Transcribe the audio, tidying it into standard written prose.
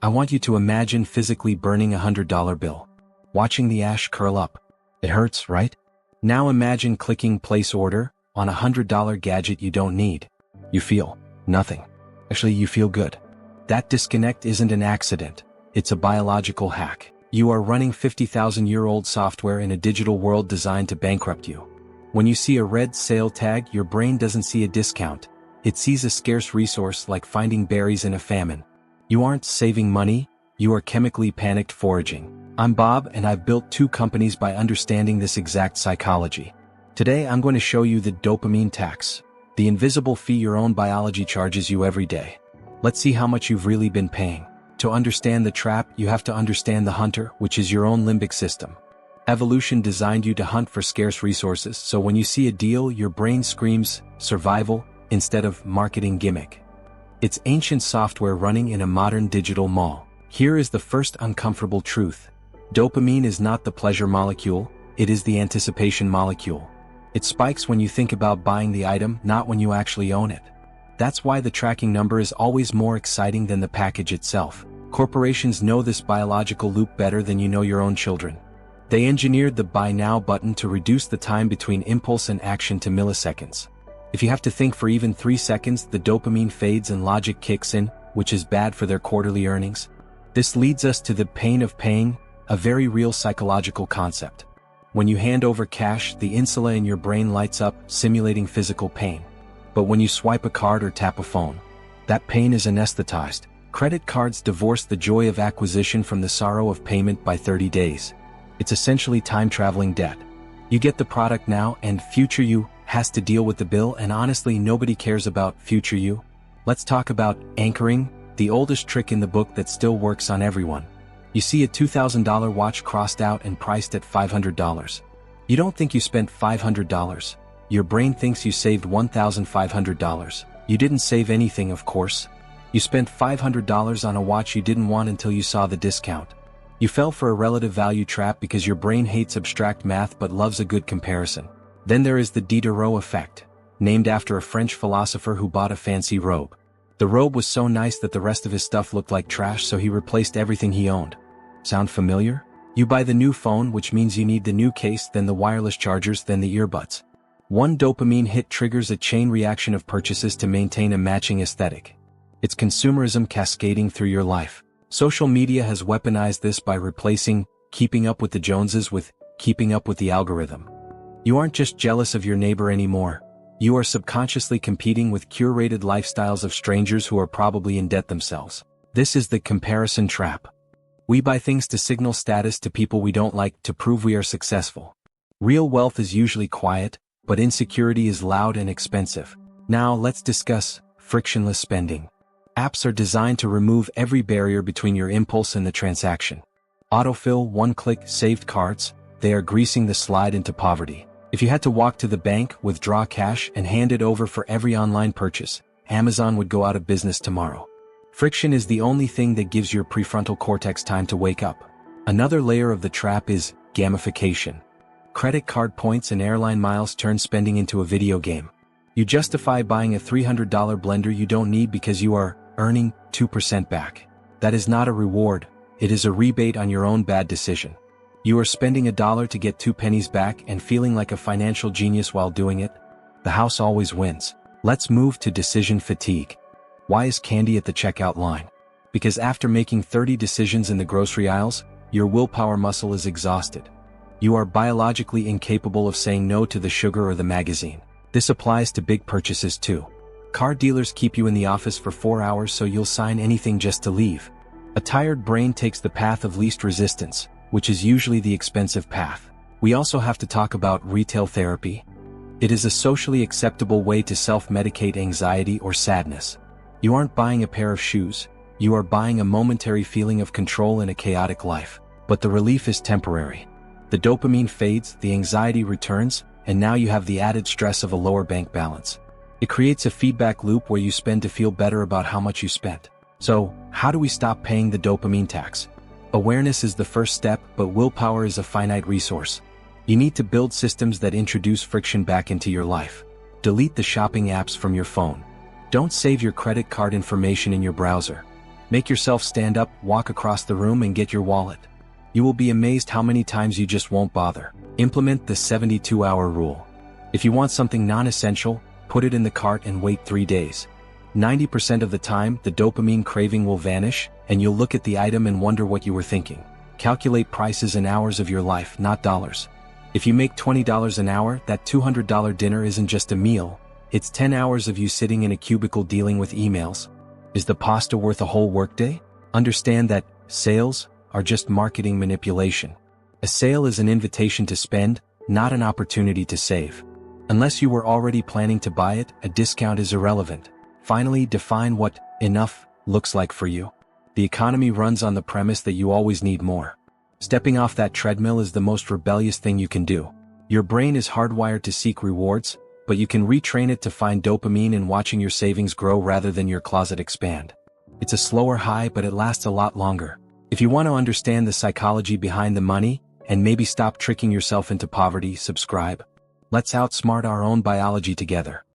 I want you to imagine physically burning a $100 bill. Watching the ash curl up. It hurts, right? Now imagine clicking place order on a $100 gadget you don't need. You feel nothing. Actually, you feel good. That disconnect isn't an accident. It's a biological hack. You are running 50,000-year-old software in a digital world designed to bankrupt you. When you see a red sale tag, your brain doesn't see a discount. It sees a scarce resource like finding berries in a famine. You aren't saving money, you are chemically panicked foraging. I'm Bob, and I've built 2 companies by understanding this exact psychology. Today I'm going to show you the dopamine tax, the invisible fee your own biology charges you every day. Let's see how much you've really been paying. To understand the trap, you have to understand the hunter, which is your own limbic system. Evolution designed you to hunt for scarce resources, so when you see a deal, your brain screams survival instead of marketing gimmick. It's ancient software running in a modern digital mall. Here is the first uncomfortable truth. Dopamine is not the pleasure molecule, it is the anticipation molecule. It spikes when you think about buying the item, not when you actually own it. That's why the tracking number is always more exciting than the package itself. Corporations know this biological loop better than you know your own children. They engineered the Buy Now button to reduce the time between impulse and action to milliseconds. If you have to think for even 3 seconds, the dopamine fades and logic kicks in, which is bad for their quarterly earnings. This leads us to the pain of paying, a very real psychological concept. When you hand over cash, the insula in your brain lights up, simulating physical pain. But when you swipe a card or tap a phone, that pain is anesthetized. Credit cards divorce the joy of acquisition from the sorrow of payment by 30 days. It's essentially time-traveling debt. You get the product now, and future you has to deal with the bill, and honestly, nobody cares about future you. Let's talk about anchoring, the oldest trick in the book that still works on everyone. You see a $2,000 watch crossed out and priced at $500. You don't think you spent $500. Your brain thinks you saved $1,500. You didn't save anything, of course. You spent $500 on a watch you didn't want until you saw the discount. You fell for a relative value trap because your brain hates abstract math but loves a good comparison. Then there is the Diderot effect, named after a French philosopher who bought a fancy robe. The robe was so nice that the rest of his stuff looked like trash, so he replaced everything he owned. Sound familiar? You buy the new phone, which means you need the new case, then the wireless chargers, then the earbuds. One dopamine hit triggers a chain reaction of purchases to maintain a matching aesthetic. It's consumerism cascading through your life. Social media has weaponized this by replacing keeping up with the Joneses with keeping up with the algorithm. You aren't just jealous of your neighbor anymore. You are subconsciously competing with curated lifestyles of strangers who are probably in debt themselves. This is the comparison trap. We buy things to signal status to people we don't like to prove we are successful. Real wealth is usually quiet, but insecurity is loud and expensive. Now let's discuss frictionless spending. Apps are designed to remove every barrier between your impulse and the transaction. Autofill, one-click, saved cards, they are greasing the slide into poverty. If you had to walk to the bank, withdraw cash, and hand it over for every online purchase, Amazon would go out of business tomorrow. Friction is the only thing that gives your prefrontal cortex time to wake up. Another layer of the trap is gamification. Credit card points and airline miles turn spending into a video game. You justify buying a $300 blender you don't need because you are earning 2% back. That is not a reward, it is a rebate on your own bad decision. You are spending $1 to get 2 pennies back and feeling like a financial genius while doing it. The house always wins. Let's move to decision fatigue. Why is candy at the checkout line? Because after making 30 decisions in the grocery aisles, your willpower muscle is exhausted. You are biologically incapable of saying no to the sugar or the magazine. This applies to big purchases too. Car dealers keep you in the office for 4 hours so you'll sign anything just to leave. A tired brain takes the path of least resistance, which is usually the expensive path. We also have to talk about retail therapy. It is a socially acceptable way to self-medicate anxiety or sadness. You aren't buying a pair of shoes, you are buying a momentary feeling of control in a chaotic life. But the relief is temporary. The dopamine fades, the anxiety returns, and now you have the added stress of a lower bank balance. It creates a feedback loop where you spend to feel better about how much you spent. So, how do we stop paying the dopamine tax? Awareness is the first step, but willpower is a finite resource. You need to build systems that introduce friction back into your life. Delete the shopping apps from your phone. Don't save your credit card information in your browser. Make yourself stand up, walk across the room and get your wallet. You will be amazed how many times you just won't bother. Implement the 72-hour rule. If you want something non-essential, put it in the cart and wait 3 days. 90% of the time, the dopamine craving will vanish, and you'll look at the item and wonder what you were thinking. Calculate prices in hours of your life, not dollars. If you make $20 an hour, that $200 dinner isn't just a meal, it's 10 hours of you sitting in a cubicle dealing with emails. Is the pasta worth a whole workday? Understand that sales are just marketing manipulation. A sale is an invitation to spend, not an opportunity to save. Unless you were already planning to buy it, a discount is irrelevant. Finally, define what enough looks like for you. The economy runs on the premise that you always need more. Stepping off that treadmill is the most rebellious thing you can do. Your brain is hardwired to seek rewards, but you can retrain it to find dopamine in watching your savings grow rather than your closet expand. It's a slower high, but it lasts a lot longer. If you want to understand the psychology behind the money, and maybe stop tricking yourself into poverty, subscribe. Let's outsmart our own biology together.